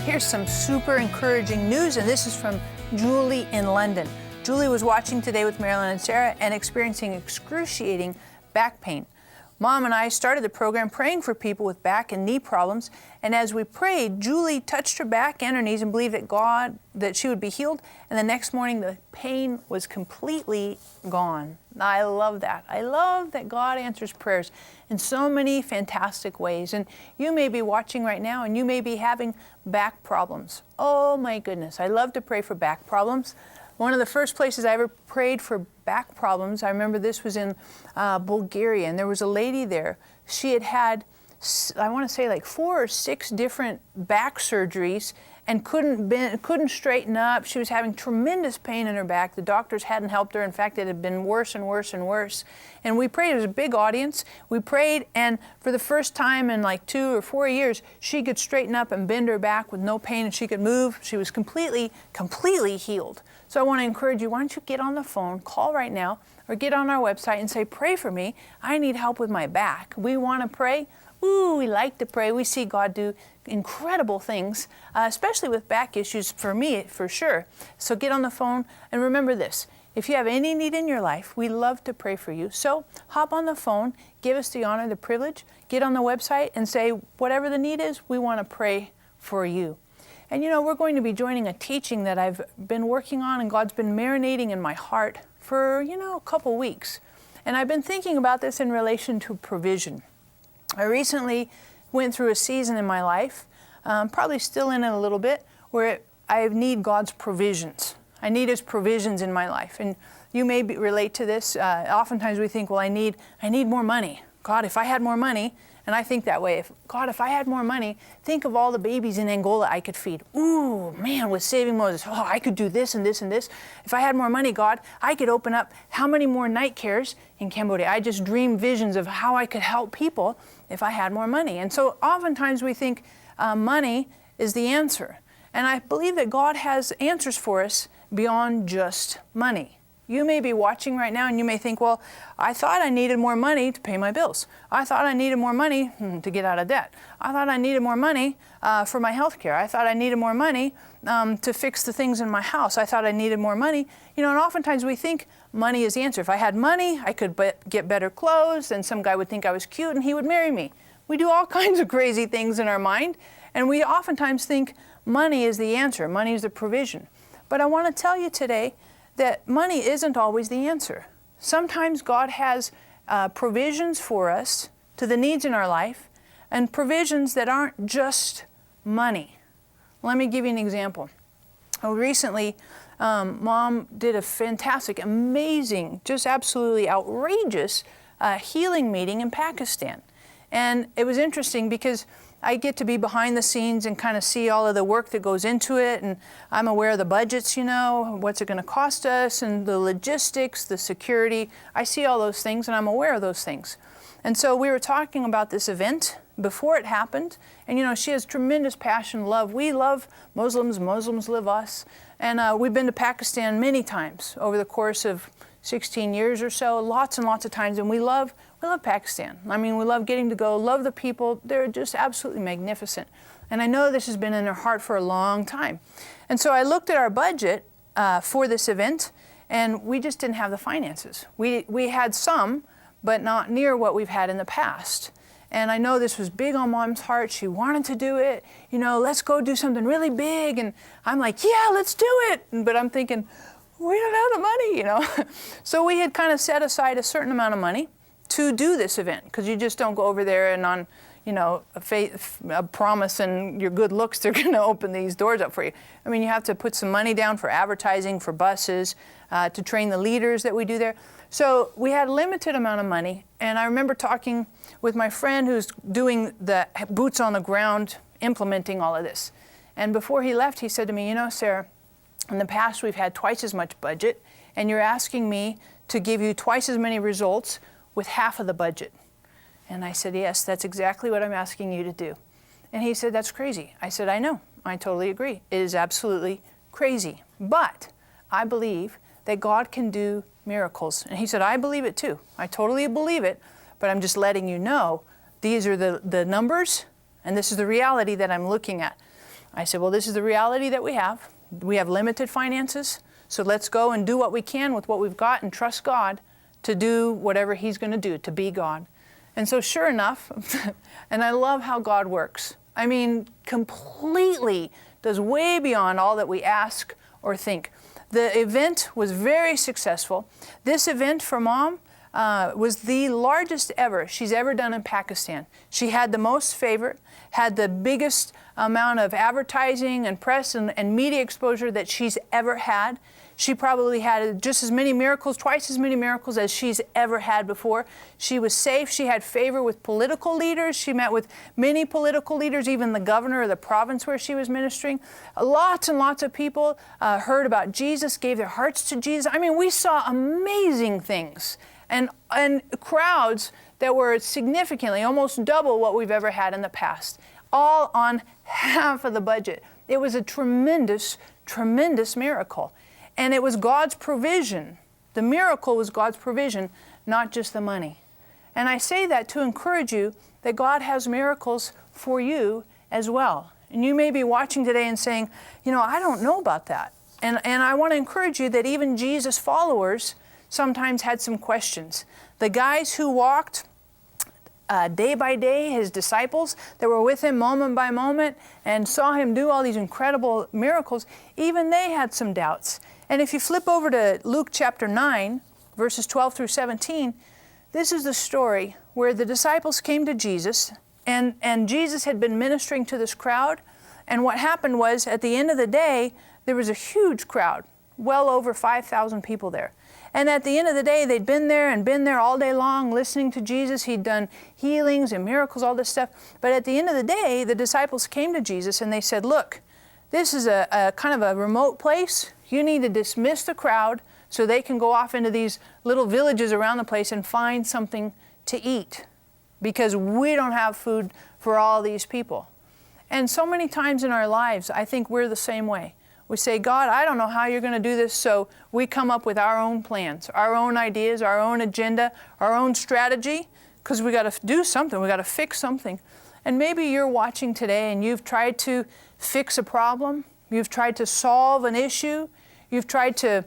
Here's some super encouraging news, and this is from Julie in London. Julie was watching Today with Marilyn and Sarah and experiencing excruciating back pain. Mom and I started the program praying for people with back and knee problems, and as we prayed, Julie touched her back and her knees and believed that she would be healed, and the next morning the pain was completely gone. I love that. I love that God answers prayers in so many fantastic ways, and you may be watching right now and you may be having back problems. Oh my goodness, I love to pray for back problems. One of the first places I ever prayed for back problems, I remember this was in Bulgaria, and there was a lady there. She had, I want to say like 4 or 6 different back surgeries and couldn't straighten up. She was having tremendous pain in her back. The doctors hadn't helped her. In fact, it had been worse and worse and worse. And we prayed. It was a big audience. We prayed, and for the first time in like 2 or 4 years, she could straighten up and bend her back with no pain, and she could move. She was completely healed. So I want to encourage you, why don't you get on the phone, call right now, or get on our website and say, pray for me. I need help with my back. We want to pray. Ooh, we like to pray. We see God do incredible things, especially with back issues, for me, for sure. So get on the phone, and remember this. If you have any need in your life, we love to pray for you. So hop on the phone, give us the honor, the privilege, get on the website and say, whatever the need is, we want to pray for you. And you know, we're going to be joining a teaching that I've been working on, and God's been marinating in my heart for, a couple weeks. And I've been thinking about this in relation to provision. I recently went through a season in my life, probably still in it a little bit, where I need God's provisions. I need His provisions in my life. And you may relate to this. Oftentimes we think, well, I need more money. God, if I had more money, and I think that way, if I had more money, think of all the babies in Angola I could feed. Ooh, man, with Saving Moses, I could do this and this and this. If I had more money, God, I could open up how many more night cares in Cambodia. I just dream visions of how I could help people if I had more money. And so oftentimes we think money is the answer. And I believe that God has answers for us beyond just money. You may be watching right now and you may think, well, I thought I needed more money to pay my bills. I thought I needed more money to get out of debt. I thought I needed more money for my health care. I thought I needed more money to fix the things in my house. I thought I needed more money. And oftentimes we think money is the answer. If I had money, I could get better clothes, and some guy would think I was cute and he would marry me. We do all kinds of crazy things in our mind, and we oftentimes think money is the answer. Money is the provision. But I want to tell you today that money isn't always the answer. Sometimes God has provisions for us to the needs in our life, and provisions that aren't just money. Let me give you an example. Recently, Mom did a fantastic, amazing, just absolutely outrageous healing meeting in Pakistan. And it was interesting because I get to be behind the scenes and kind of see all of the work that goes into it, and I'm aware of the budgets, what's it going to cost us, and the logistics, the security. I see all those things, and I'm aware of those things. And so we were talking about this event before it happened, and she has tremendous passion, love. We love Muslims, Muslims love us, and we've been to Pakistan many times over the course of 16 years or so, lots and lots of times, and we love Pakistan. I mean, we love getting to go, love the people. They're just absolutely magnificent. And I know this has been in their heart for a long time. And so I looked at our budget for this event, and we just didn't have the finances. We had some, but not near what we've had in the past. And I know this was big on Mom's heart. She wanted to do it. Let's go do something really big. And I'm like, yeah, let's do it. But I'm thinking, we don't have the money, So we had kind of set aside a certain amount of money to do this event, because you just don't go over there and on, a promise and your good looks, they're going to open these doors up for you. I mean, you have to put some money down for advertising, for buses, to train the leaders that we do there. So we had a limited amount of money, and I remember talking with my friend who's doing the boots on the ground, implementing all of this. And before he left, he said to me, Sarah, in the past we've had twice as much budget, and you're asking me to give you twice as many results with half of the budget. And I said, yes, that's exactly what I'm asking you to do. And he said, that's crazy. I said, I know, I totally agree. It is absolutely crazy. But I believe that God can do miracles. And he said, I believe it too. I totally believe it, but I'm just letting you know, these are the numbers, and this is the reality that I'm looking at. I said, well, this is the reality that we have. We have limited finances, so let's go and do what we can with what we've got and trust God to do whatever He's going to do, to be God. And so sure enough, and I love how God works. I mean, completely does way beyond all that we ask or think. The event was very successful. This event for Mom was the largest ever she's ever done in Pakistan. She had the most favorite, had the biggest amount of advertising and press and media exposure that she's ever had. She probably had just as many miracles, twice as many miracles as she's ever had before. She was safe. She had favor with political leaders. She met with many political leaders, even the governor of the province where she was ministering. Lots and lots of people heard about Jesus, gave their hearts to Jesus. I mean, we saw amazing things and crowds that were significantly, almost double what we've ever had in the past, all on half of the budget. It was a tremendous, tremendous miracle. And it was God's provision. The miracle was God's provision, not just the money. And I say that to encourage you that God has miracles for you as well. And you may be watching today and saying, you know, I don't know about that. And I want to encourage you that even Jesus' followers sometimes had some questions. The guys who walked day by day, His disciples that were with Him moment by moment and saw Him do all these incredible miracles, even they had some doubts. And if you flip over to Luke chapter 9, verses 12 through 17, this is the story where the disciples came to Jesus, and Jesus had been ministering to this crowd. And what happened was, at the end of the day, there was a huge crowd, well over 5,000 people there. And at the end of the day, they'd been there all day long listening to Jesus. He'd done healings and miracles, all this stuff. But at the end of the day, the disciples came to Jesus and they said, look, this is a kind of a remote place. You need to dismiss the crowd so they can go off into these little villages around the place and find something to eat, because we don't have food for all these people. And so many times in our lives, I think we're the same way. We say, God, I don't know how you're going to do this, so we come up with our own plans, our own ideas, our own agenda, our own strategy, because we got to do something, we got to fix something. And maybe you're watching today and you've tried to fix a problem, you've tried to solve an issue, you've tried to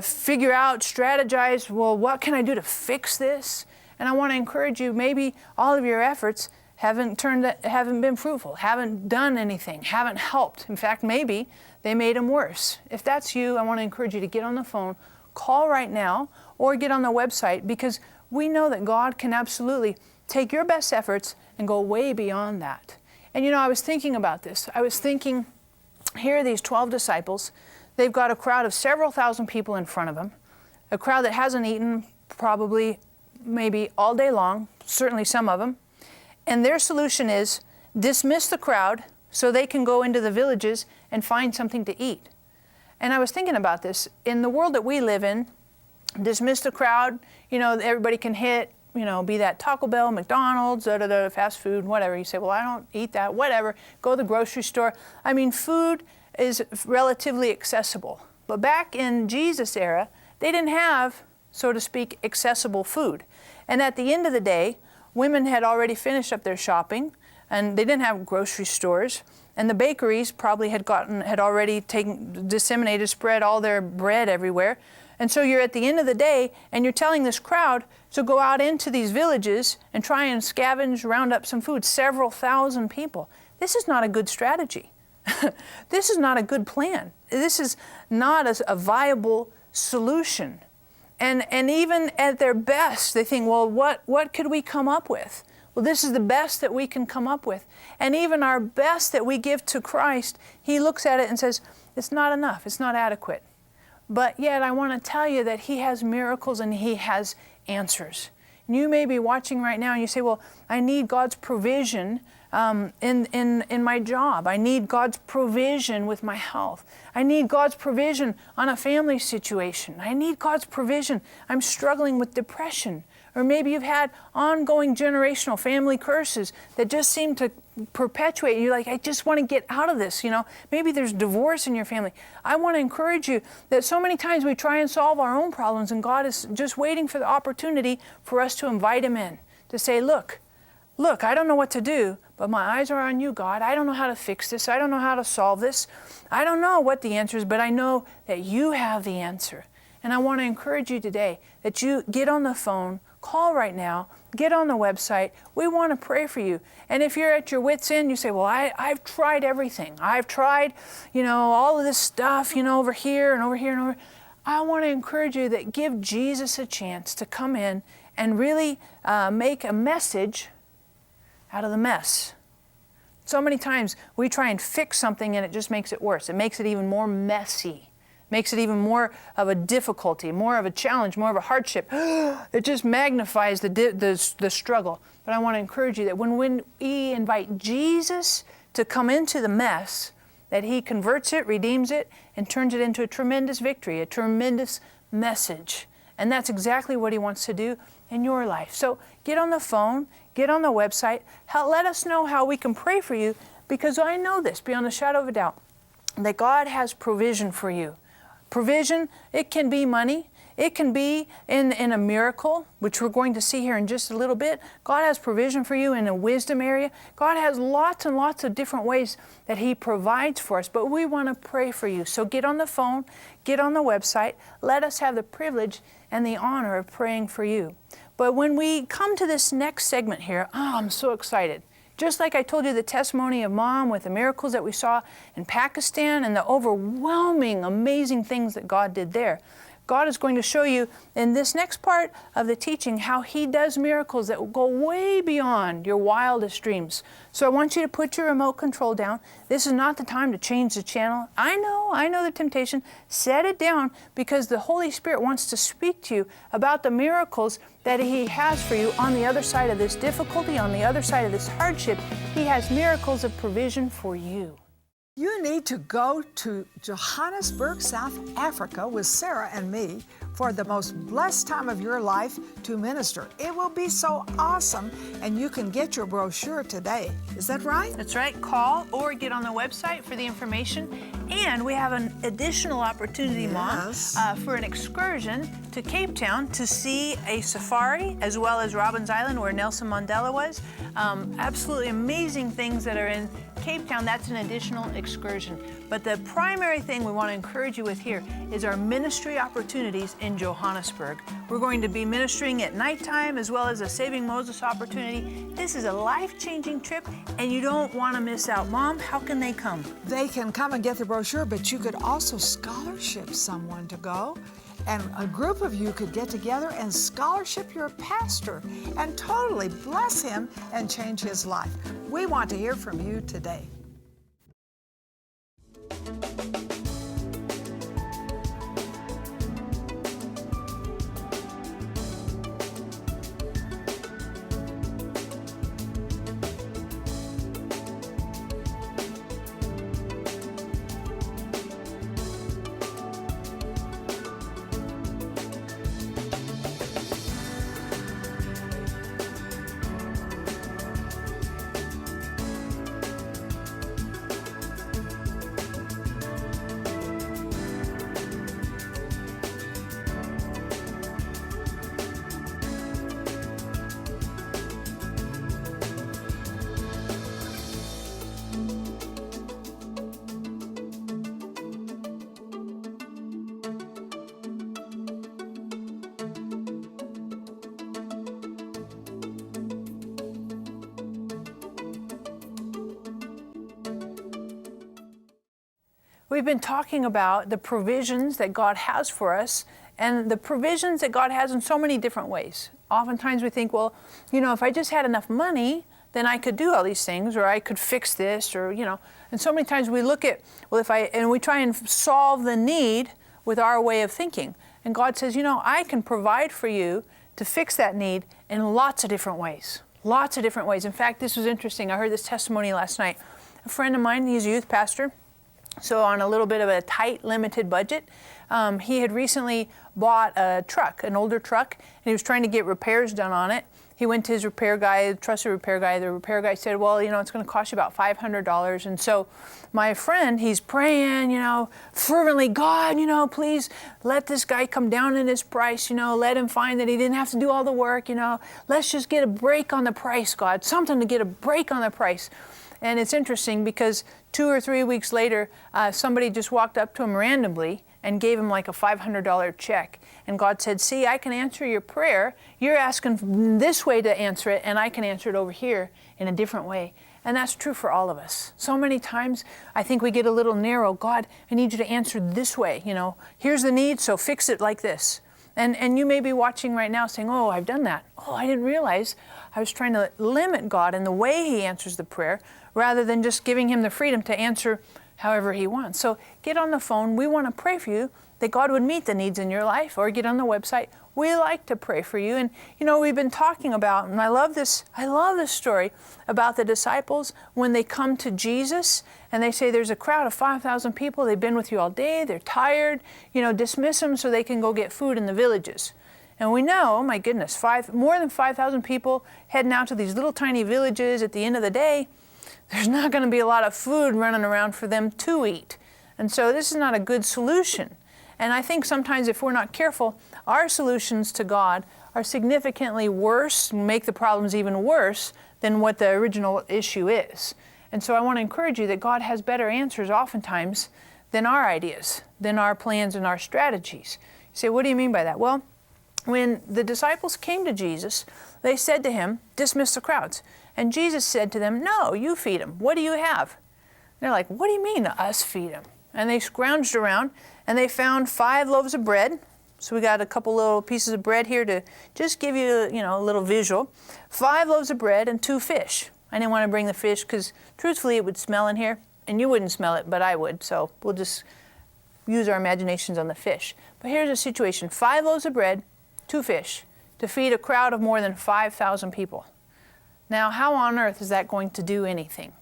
figure out, strategize, well, what can I do to fix this? And I want to encourage you, maybe all of your efforts haven't been fruitful, haven't done anything, haven't helped. In fact, maybe they made them worse. If that's you, I want to encourage you to get on the phone, call right now, or get on the website, because we know that God can absolutely take your best efforts and go way beyond that. And you know, I was thinking about this. I was thinking, here are these 12 disciples. They've got a crowd of several thousand people in front of them, a crowd that hasn't eaten probably maybe all day long, certainly some of them. And their solution is dismiss the crowd so they can go into the villages and find something to eat. And I was thinking about this. In the world that we live in, dismiss the crowd, you know, everybody can hit, you know, be that Taco Bell, McDonald's, fast food, whatever. You say, well, I don't eat that, whatever. Go to the grocery store. I mean, food is relatively accessible. But back in Jesus' era, they didn't have, so to speak, accessible food. And at the end of the day, women had already finished up their shopping, and they didn't have grocery stores. And the bakeries probably had already disseminated, spread all their bread everywhere. And so you're at the end of the day, and you're telling this crowd to go out into these villages and try and scavenge, round up some food, several thousand people. This is not a good strategy. This is not a good plan. This is not a viable solution. And even at their best, they think, well, what could we come up with? Well, this is the best that we can come up with. And even our best that we give to Christ, He looks at it and says, it's not enough, it's not adequate. But yet I want to tell you that He has miracles and He has answers. And you may be watching right now and you say, well, I need God's provision in my job. I need God's provision with my health. I need God's provision on a family situation. I need God's provision. I'm struggling with depression. Or maybe you've had ongoing generational family curses that just seem to perpetuate. You're like, I just want to get out of this, you know. Maybe there's divorce in your family. I want to encourage you that so many times we try and solve our own problems, and God is just waiting for the opportunity for us to invite Him in, to say, look look, I don't know what to do, but my eyes are on you, God. I don't know how to fix this. I don't know how to solve this. I don't know what the answer is, but I know that you have the answer. And I want to encourage you today that you get on the phone, call right now, get on the website. We want to pray for you. And if you're at your wit's end, you say, well, I've tried everything. I've tried, all of this stuff, over here and over here and over. I want to encourage you that give Jesus a chance to come in and really make a message out of the mess. So many times we try and fix something and it just makes it worse. It makes it even more messy. Makes it even more of a difficulty, more of a challenge, more of a hardship. It just magnifies the struggle. But I want to encourage you that when we invite Jesus to come into the mess, that He converts it, redeems it, and turns it into a tremendous victory, a tremendous message. And that's exactly what He wants to do in your life. So get on the phone, get on the website, let us know how we can pray for you, because I know this beyond a shadow of a doubt, that God has provision for you. Provision, it can be money, it can be in a miracle, which we're going to see here in just a little bit. God has provision for you in a wisdom area. God has lots and lots of different ways that He provides for us, but we want to pray for you. So get on the phone, get on the website, let us have the privilege and the honor of praying for you. But when we come to this next segment here, I'm so excited. Just like I told you the testimony of Mom with the miracles that we saw in Pakistan and the overwhelming, amazing things that God did there, God is going to show you in this next part of the teaching how He does miracles that will go way beyond your wildest dreams. So I want you to put your remote control down. This is not the time to change the channel. I know the temptation. Set it down, because the Holy Spirit wants to speak to you about the miracles that He has for you on the other side of this difficulty, on the other side of this hardship. He has miracles of provision for you. You need to go to Johannesburg, South Africa with Sarah and me for the most blessed time of your life to minister. It will be so awesome, and you can get your brochure today. Is that right? That's right. Call or get on the website for the information. And we have an additional opportunity, Yes. Mom, for an excursion to Cape Town to see a safari, as well as Robins Island, where Nelson Mandela was. Absolutely amazing things that are in Cape Town. That's an additional excursion. But the primary thing we want to encourage you with here is our ministry opportunities in Johannesburg. We're going to be ministering at nighttime, as well as a Saving Moses opportunity. This is a life-changing trip, and you don't want to miss out. Mom, how can they come? They can come and get the brochure, but you could also scholarship someone to go. And a group of you could get together and scholarship your pastor and totally bless him and change his life. We want to hear from you today. We've been talking about the provisions that God has for us, and the provisions that God has in so many different ways. Oftentimes we think, well, if I just had enough money, then I could do all these things, or I could fix this, or, And so many times we look at, and we try and solve the need with our way of thinking. And God says, I can provide for you to fix that need in lots of different ways. Lots of different ways. In fact, this was interesting. I heard this testimony last night. A friend of mine, he's a youth pastor. So on a little bit of a tight, limited budget, he had recently bought a truck, an older truck, and he was trying to get repairs done on it. He went to his repair guy, trusted repair guy. The repair guy said, well, it's going to cost you about $500. And so my friend, he's praying, fervently, God, please let this guy come down in his price, let him find that he didn't have to do all the work, let's just get a break on the price, God, something to get a break on the price. And it's interesting because 2 or 3 weeks later, somebody just walked up to him randomly and gave him like a $500 check. And God said, see, I can answer your prayer. You're asking this way to answer it, and I can answer it over here in a different way. And that's true for all of us. So many times, I think we get a little narrow. God, I need you to answer this way. Here's the need, so fix it like this. And you may be watching right now saying, oh, I've done that. Oh, I didn't realize I was trying to limit God in the way he answers the prayer rather than just giving him the freedom to answer however he wants. So get on the phone. We want to pray for you that God would meet the needs in your life, or get on the website. We like to pray for you. And we've been talking about, and I love this story about the disciples when they come to Jesus and they say there's a crowd of 5,000 people. They've been with you all day. They're tired. Dismiss them so they can go get food in the villages. And we know, oh my goodness, more than 5,000 people heading out to these little tiny villages at the end of the day. There's not going to be a lot of food running around for them to eat. And so this is not a good solution. And I think sometimes if we're not careful, our solutions to God are significantly worse, make the problems even worse than what the original issue is. And so I want to encourage you that God has better answers oftentimes than our ideas, than our plans and our strategies. You say, what do you mean by that? Well, when the disciples came to Jesus, they said to him, dismiss the crowds. And Jesus said to them, no, you feed them. What do you have? And they're like, what do you mean us feed them? And they scrounged around and they found 5 loaves of bread. So we got a couple little pieces of bread here to just give you, a little visual. 5 loaves of bread and 2 fish. I didn't want to bring the fish because truthfully it would smell in here. And you wouldn't smell it, but I would. So we'll just use our imaginations on the fish. But here's a situation. 5 loaves of bread, 2 fish to feed a crowd of more than 5,000 people. Now, how on earth is that going to do anything?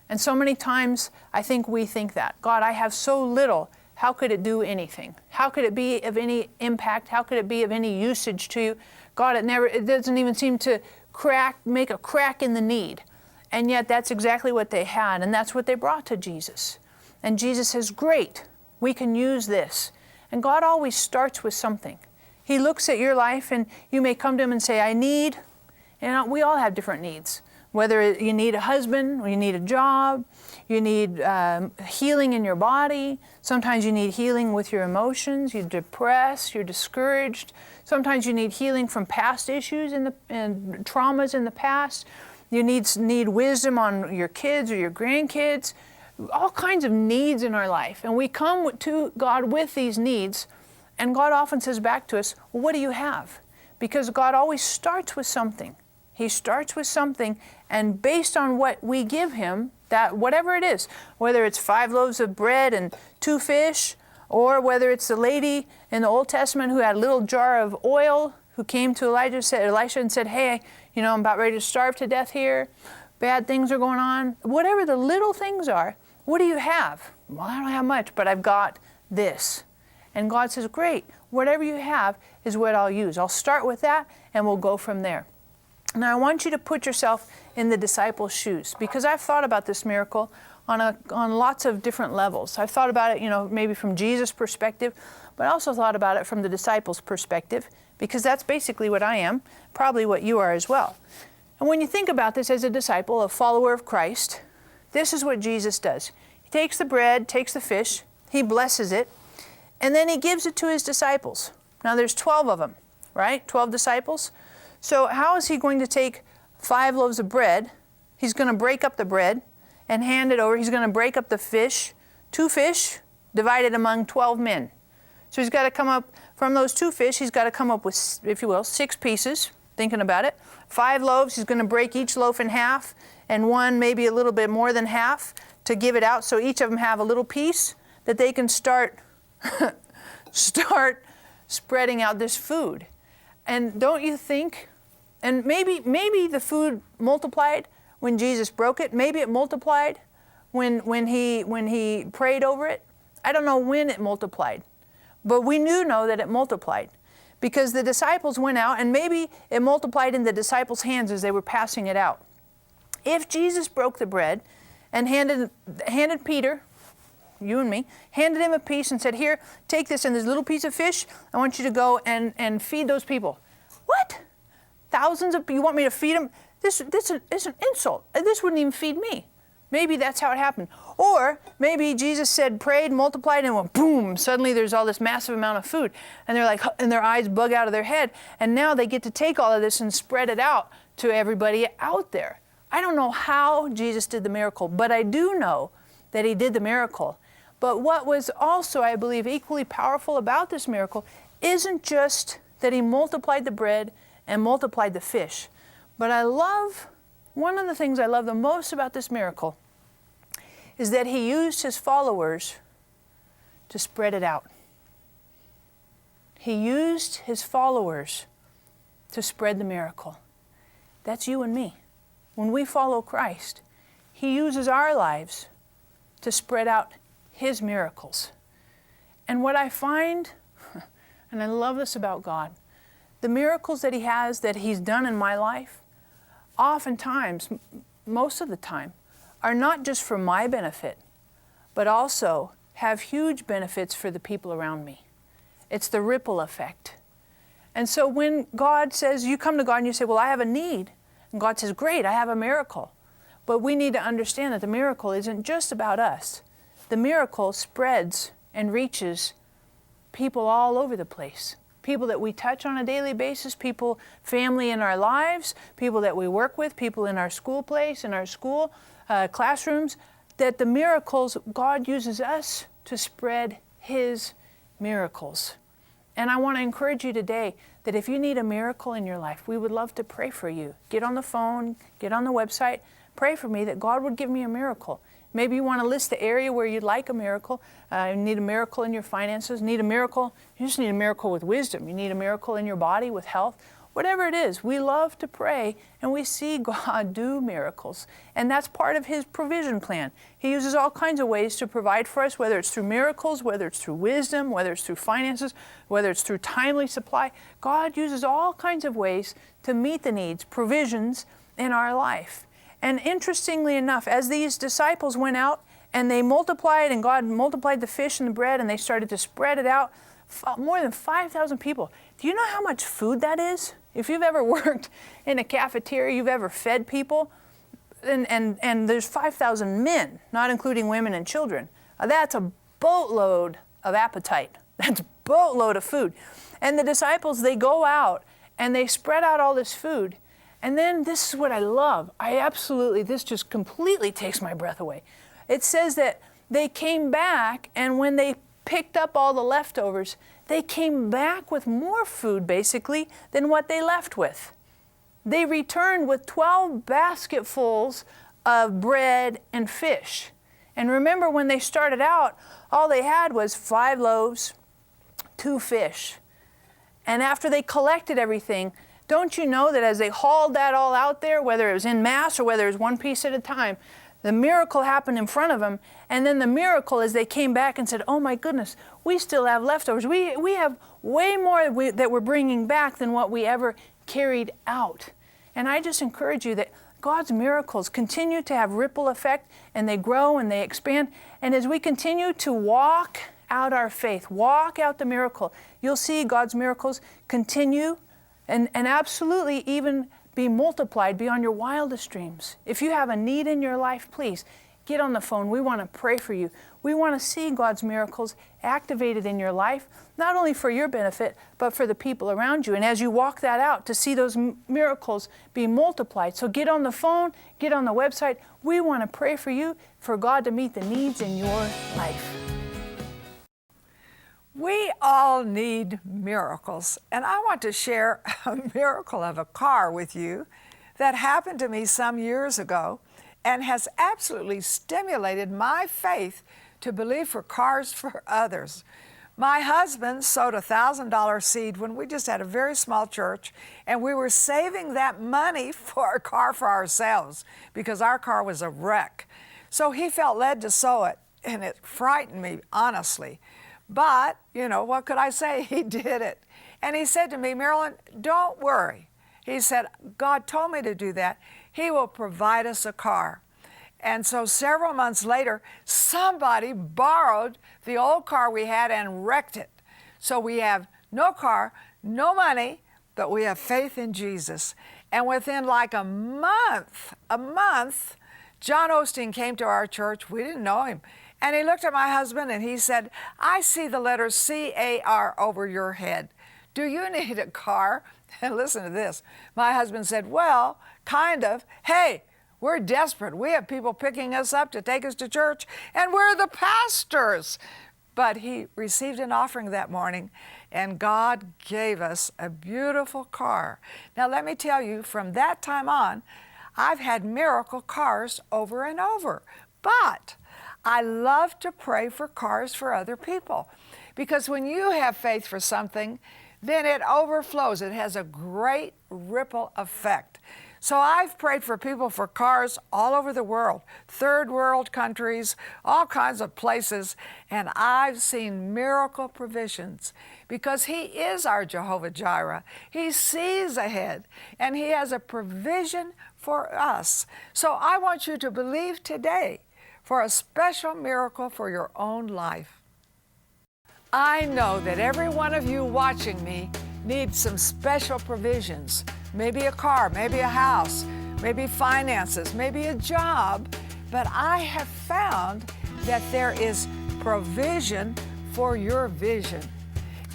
And so many times, I think we think that. God, I have so little. How could it do anything? How could it be of any impact? How could it be of any usage to you? God, it doesn't even seem to make a crack in the need. And yet, that's exactly what they had, and that's what they brought to Jesus. And Jesus says, great, we can use this. And God always starts with something. He looks at your life, and you may come to him and say, I need. And we all have different needs. Whether you need a husband, or you need a job, you need healing in your body. Sometimes you need healing with your emotions. You're depressed, you're discouraged. Sometimes you need healing from past issues and traumas in the past. You need wisdom on your kids or your grandkids. All kinds of needs in our life. And we come to God with these needs, and God often says back to us, well, what do you have? Because God always starts with something. He starts with something, and based on what we give him, that whatever it is, whether it's 5 loaves of bread and 2 fish, or whether it's the lady in the Old Testament who had a little jar of oil, who came to Elisha and said, hey, I'm about ready to starve to death here. Bad things are going on. Whatever the little things are, what do you have? Well, I don't have much, but I've got this. And God says, great, whatever you have is what I'll use. I'll start with that, and we'll go from there. Now, I want you to put yourself in the disciples' shoes, because I've thought about this miracle on lots of different levels. I've thought about it, maybe from Jesus' perspective, but I also thought about it from the disciples' perspective, because that's basically what I am, probably what you are as well. And when you think about this as a disciple, a follower of Christ, this is what Jesus does. He takes the bread, takes the fish, he blesses it, and then he gives it to his disciples. Now, there's 12 of them, right? 12 disciples. So how is he going to take 5 loaves of bread? He's going to break up the bread and hand it over. He's going to break up the fish, 2 fish, divided among 12 men. So he's got to come up, from those 2 fish, he's got to come up with, if you will, 6 pieces, thinking about it. 5 loaves, he's going to break each loaf in half, and one maybe a little bit more than half to give it out. So each of them have a little piece that they can start spreading out this food. And don't you think, and maybe the food multiplied when Jesus broke it. Maybe it multiplied when he prayed over it. I don't know when it multiplied, but we do know that it multiplied because the disciples went out, and maybe it multiplied in the disciples' hands as they were passing it out. If Jesus broke the bread and handed Peter, you and me, handed him a piece and said, here, take this and this little piece of fish, I want you to go and feed those people. What? Thousands of people, you want me to feed them? This is an insult. This wouldn't even feed me. Maybe that's how it happened. Or maybe Jesus said, prayed, multiplied, and went boom, suddenly there's all this massive amount of food. And they're like, and their eyes bug out of their head. And now they get to take all of this and spread it out to everybody out there. I don't know how Jesus did the miracle, but I do know that he did the miracle. But what was also, I believe, equally powerful about this miracle isn't just that he multiplied the bread and multiplied the fish. But one of the things I love the most about this miracle is that he used his followers to spread it out. He used his followers to spread the miracle. That's you and me. When we follow Christ, he uses our lives to spread out his miracles. And what I find, and I love this about God, the miracles that he's done in my life, oftentimes, most of the time, are not just for my benefit, but also have huge benefits for the people around me. It's the ripple effect. And so when God says, you come to God and you say, well, I have a need. And God says, great, I have a miracle. But we need to understand that the miracle isn't just about us. The miracle spreads and reaches people all over the place. People that we touch on a daily basis, people, family in our lives, people that we work with, people in our school place, in our school classrooms, that the miracles, God uses us to spread his miracles. And I want to encourage you today that if you need a miracle in your life, we would love to pray for you. Get on the phone, get on the website, pray for me that God would give me a miracle. Maybe you want to list the area where you'd like a miracle. You need a miracle in your finances, need a miracle. You just need a miracle with wisdom. You need a miracle in your body with health. Whatever it is, we love to pray and we see God do miracles. And that's part of his provision plan. He uses all kinds of ways to provide for us, whether it's through miracles, whether it's through wisdom, whether it's through finances, whether it's through timely supply. God uses all kinds of ways to meet the needs, provisions in our life. And interestingly enough, as these disciples went out and they multiplied, and God multiplied the fish and the bread, and they started to spread it out, more than 5,000 people. Do you know how much food that is? If you've ever worked in a cafeteria, you've ever fed people, and there's 5,000 men, not including women and children. That's a boatload of appetite. That's a boatload of food. And the disciples, they go out and they spread out all this food. And then this is what I love. This just completely takes my breath away. It says that they came back, and when they picked up all the leftovers, they came back with more food, basically, than what they left with. They returned with 12 basketfuls of bread and fish. And remember, when they started out, all they had was 5 loaves, 2 fish. And after they collected everything, don't you know that as they hauled that all out there, whether it was in mass or whether it was one piece at a time, the miracle happened in front of them. And then the miracle is they came back and said, oh my goodness, we still have leftovers. We have way more that we're bringing back than what we ever carried out. And I just encourage you that God's miracles continue to have ripple effect, and they grow and they expand. And as we continue to walk out our faith, walk out the miracle, you'll see God's miracles continue and absolutely even be multiplied beyond your wildest dreams. If you have a need in your life, please get on the phone. We want to pray for you. We want to see God's miracles activated in your life, not only for your benefit, but for the people around you. And as you walk that out, to see those miracles be multiplied. So get on the phone, get on the website. We want to pray for you, for God to meet the needs in your life. We all need miracles, and I want to share a miracle of a car with you that happened to me some years ago and has absolutely stimulated my faith to believe for cars for others. My husband sowed a $1,000 seed when we just had a very small church, and we were saving that money for a car for ourselves because our car was a wreck. So he felt led to sow it, and it frightened me, honestly. But, what could I say? He did it. And he said to me, Marilyn, don't worry. He said, God told me to do that. He will provide us a car. And so several months later, somebody borrowed the old car we had and wrecked it. So we have no car, no money, but we have faith in Jesus. And within like a month, John Osteen came to our church. We didn't know him. And he looked at my husband and he said, I see the letters C-A-R over your head. Do you need a car? And listen to this. My husband said, well, kind of. Hey, we're desperate. We have people picking us up to take us to church, and we're the pastors. But he received an offering that morning, and God gave us a beautiful car. Now, let me tell you, from that time on, I've had miracle cars over and over. But I love to pray for cars for other people, because when you have faith for something, then it overflows. It has a great ripple effect. So I've prayed for people for cars all over the world, third world countries, all kinds of places, and I've seen miracle provisions because He is our Jehovah Jireh. He sees ahead, and He has a provision for us. So I want you to believe today for a special miracle for your own life. I know that every one of you watching me needs some special provisions. Maybe a car, maybe a house, maybe finances, maybe a job. But I have found that there is provision for your vision.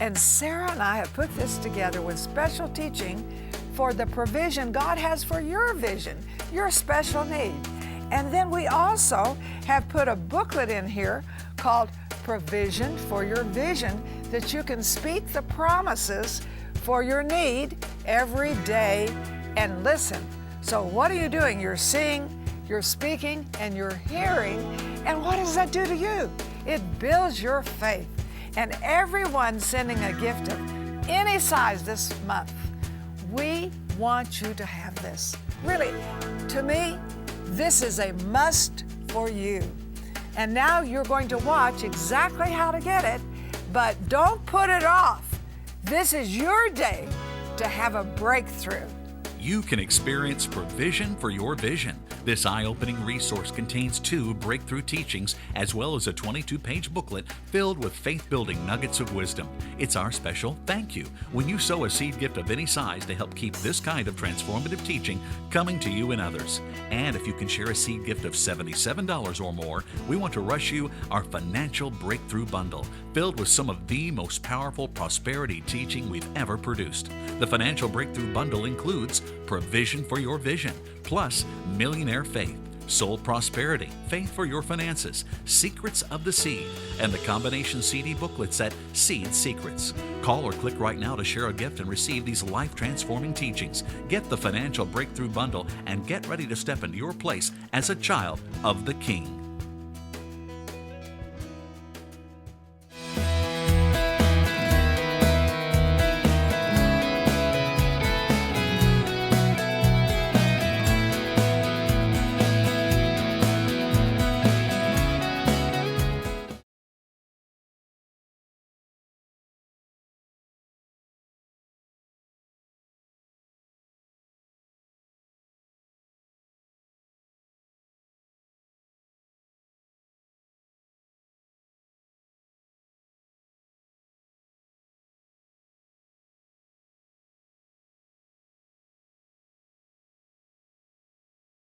And Sarah and I have put this together with special teaching for the provision God has for your vision, your special need. And then we also have put a booklet in here called Provision for Your Vision, that you can speak the promises for your need every day and listen. So what are you doing? You're seeing, you're speaking, and you're hearing. And what does that do to you? It builds your faith. And everyone sending a gift of any size this month, we want you to have this. Really, to me, this is a must for you. And now you're going to watch exactly how to get it, but don't put it off. This is your day to have a breakthrough. You can experience provision for your vision. This eye-opening resource contains 2 breakthrough teachings as well as a 22-page booklet filled with faith-building nuggets of wisdom. It's our special thank you when you sow a seed gift of any size to help keep this kind of transformative teaching coming to you and others. And if you can share a seed gift of $77 or more, we want to rush you our Financial Breakthrough Bundle, filled with some of the most powerful prosperity teaching we've ever produced. The Financial Breakthrough Bundle includes Provision for Your Vision, plus Millionaire Faith, Soul Prosperity, Faith for Your Finances, Secrets of the Seed, and the combination CD booklet set Seed Secrets. Call or click right now to share a gift and receive these life-transforming teachings. Get the Financial Breakthrough Bundle and get ready to step into your place as a child of the King.